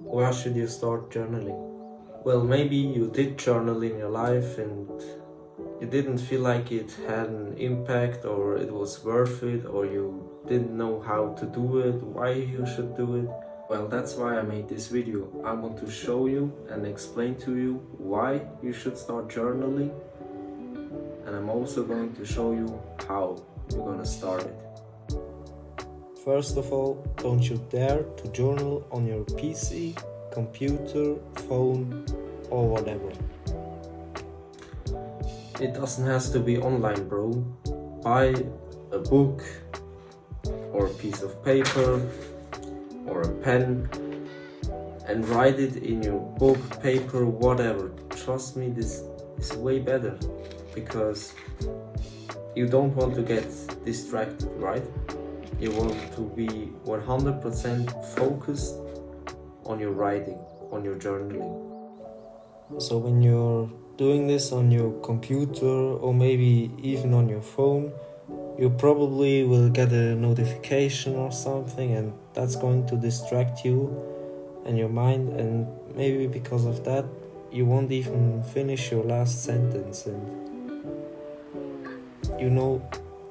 Why should you start journaling? Well, maybe you did journal in your life and you didn't feel like it had an impact or it was worth it, or you didn't know how to do it, why you should do it. Well, that's why I made this video. I want to show you and explain to you why you should start journaling, and I'm also going to show you how you're gonna start it. First of all, don't you dare to journal on your PC, computer, phone, or whatever. It doesn't have to be online, bro. Buy a book or a piece of paper or a pen and write it in your book, paper, whatever. Trust me, this is way better because you don't want to get distracted, right? You want to be 100% focused on your writing, on your journaling. So when you're doing this on your computer or maybe even on your phone, you probably will get a notification or something, and that's going to distract you and your mind, and maybe because of that you won't even finish your last sentence. And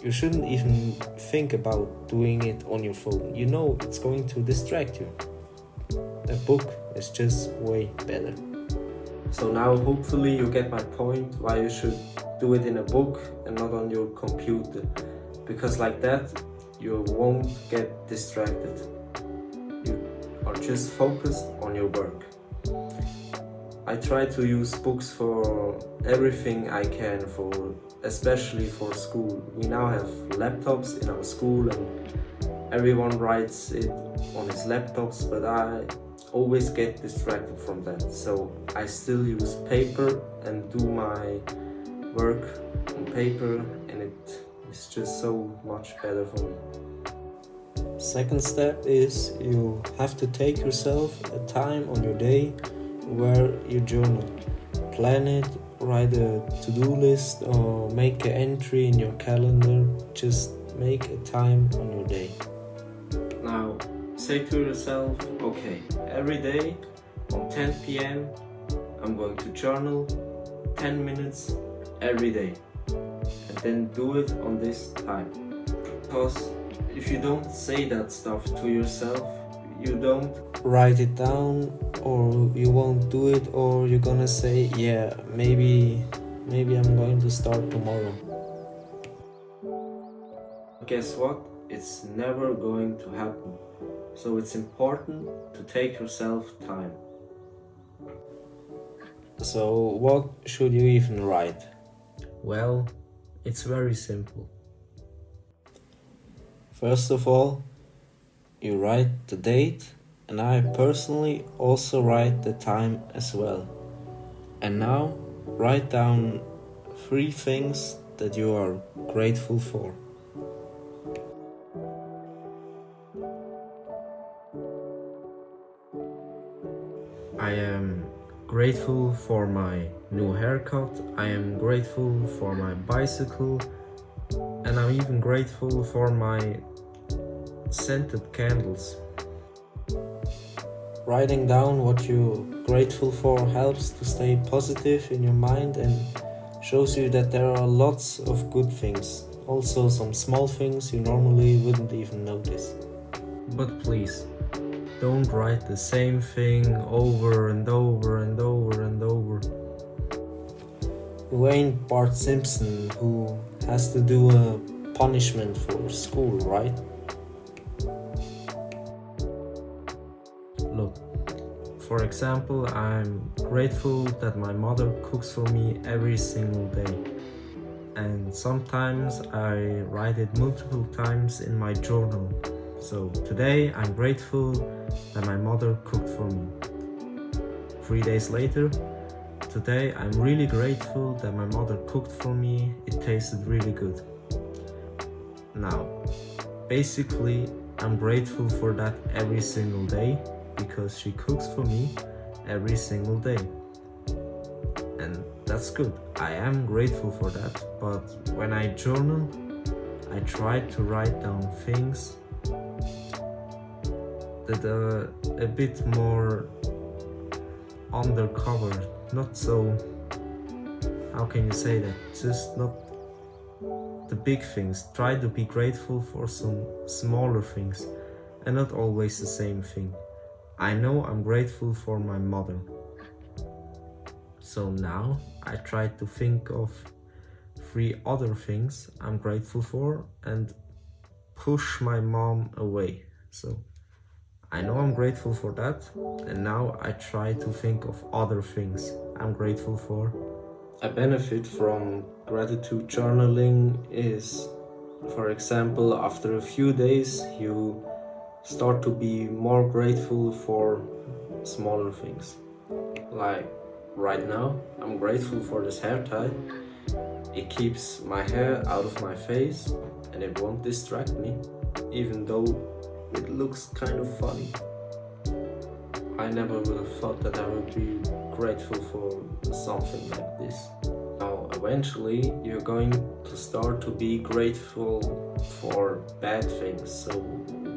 you shouldn't even think about doing it on your phone. It's going to distract you. A book is just way better. So now hopefully you get my point why you should do it in a book and not on your computer, because like that you won't get distracted. You are just focused on your work. I try to use books for everything I can, especially for school. We now have laptops in our school and everyone writes it on his laptops, but I always get distracted from that. So I still use paper and do my work on paper, and it is just so much better for me. Second step is you have to take yourself a time on your day where you journal. Plan it, write a to-do list or make an entry in your calendar. Just make a time on your day. Now say to yourself, okay, every day on 10 p.m. I'm going to journal 10 minutes every day, and then do it on this time. Because if you don't say that stuff to yourself, you don't write it down, or you won't do it, or you're gonna say, yeah, maybe I'm going to start tomorrow. Guess what? It's never going to happen. So it's important to take yourself time. So what should you even write? Well, it's very simple. First of all, you write the date, and I personally also write the time as well. And now write down 3 things that you are grateful for. I am grateful for my new haircut, I am grateful for my bicycle, and I'm even grateful for my scented candles. Writing down what you're grateful for helps to stay positive in your mind and shows you that there are lots of good things, also some small things you normally wouldn't even notice. But please, don't write the same thing over and over and over and over. You ain't Bart Simpson who has to do a punishment for school, right? Look, for example, I'm grateful that my mother cooks for me every single day. And sometimes I write it multiple times in my journal. So today I'm grateful that my mother cooked for me. 3 days later, today I'm really grateful that my mother cooked for me. It tasted really good. Now, basically, I'm grateful for that every single day because she cooks for me every single day. And that's good. I am grateful for that. But when I journal, I try to write down things that are a bit more undercover, not so, how can you say that, just not the big things. Try to be grateful for some smaller things and not always the same thing. I know I'm grateful for my mother. So now I try to think of 3 other things I'm grateful for and push my mom away. So I know I'm grateful for that, and now I try to think of other things I'm grateful for. A benefit from gratitude journaling is, for example, after a few days you start to be more grateful for smaller things. Like right now, I'm grateful for this hair tie. It keeps my hair out of my face and it won't distract me, even though it looks kind of funny. I never would have thought that I would be grateful for something like this. Now, eventually, you're going to start to be grateful for bad things. So,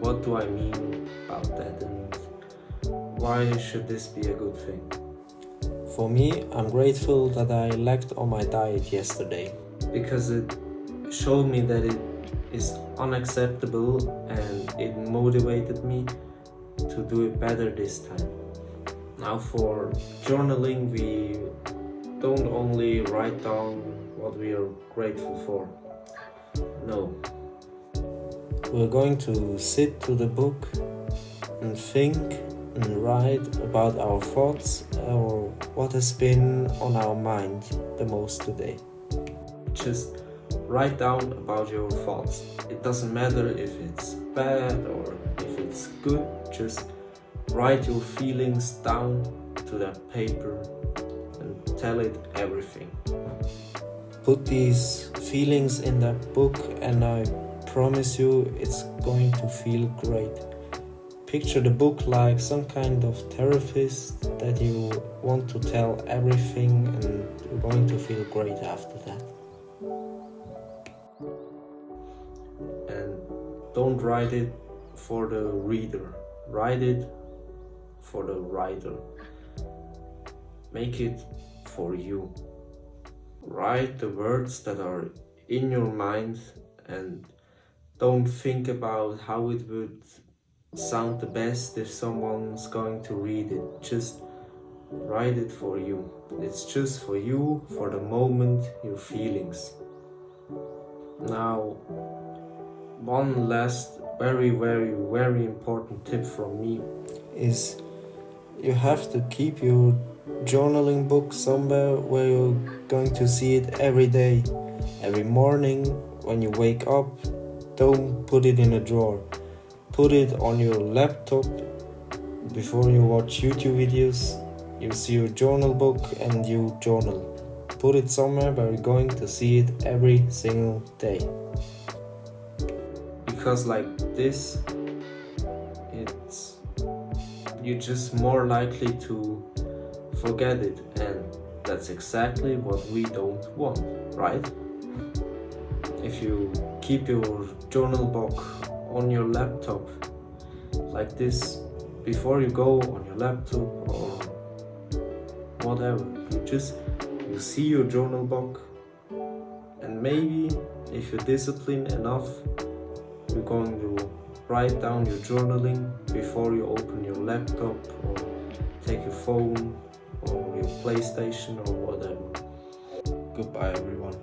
what do I mean about that, and why should this be a good thing? For me, I'm grateful that I lacked on my diet yesterday, because it showed me that it is unacceptable and it motivated me to do it better this time. Now for journaling, we don't only write down what we are grateful for. No. We're going to sit to the book and think and write about our thoughts or what has been on our mind the most today. Just write down about your thoughts. It doesn't matter if it's bad or if it's good, just write your feelings down to that paper and tell it everything. Put these feelings in that book and I promise you it's going to feel great. Picture the book like some kind of therapist that you want to tell everything and you're going to feel great after that. And don't write it for the reader, write it for the writer. Make it for you. Write the words that are in your mind and don't think about how it would sound the best if someone's going to read it. Just write it for you. It's just for you, for the moment, your feelings. Now, one last very important tip from me is you have to keep your journaling book somewhere where you're going to see it every day. Every morning when you wake up, don't put it in a drawer. Put it on your laptop. Before you watch YouTube videos, you see your journal book and you journal. Put it somewhere where you're going to see it every single day. Because like this, you're just more likely to forget it, and that's exactly what we don't want, right? If you keep your journal book on your laptop like this, before you go on your laptop or whatever, you see your journal book, and maybe if you're disciplined enough, you're going to write down your journaling before you open your laptop or take your phone or your PlayStation or whatever. Goodbye everyone.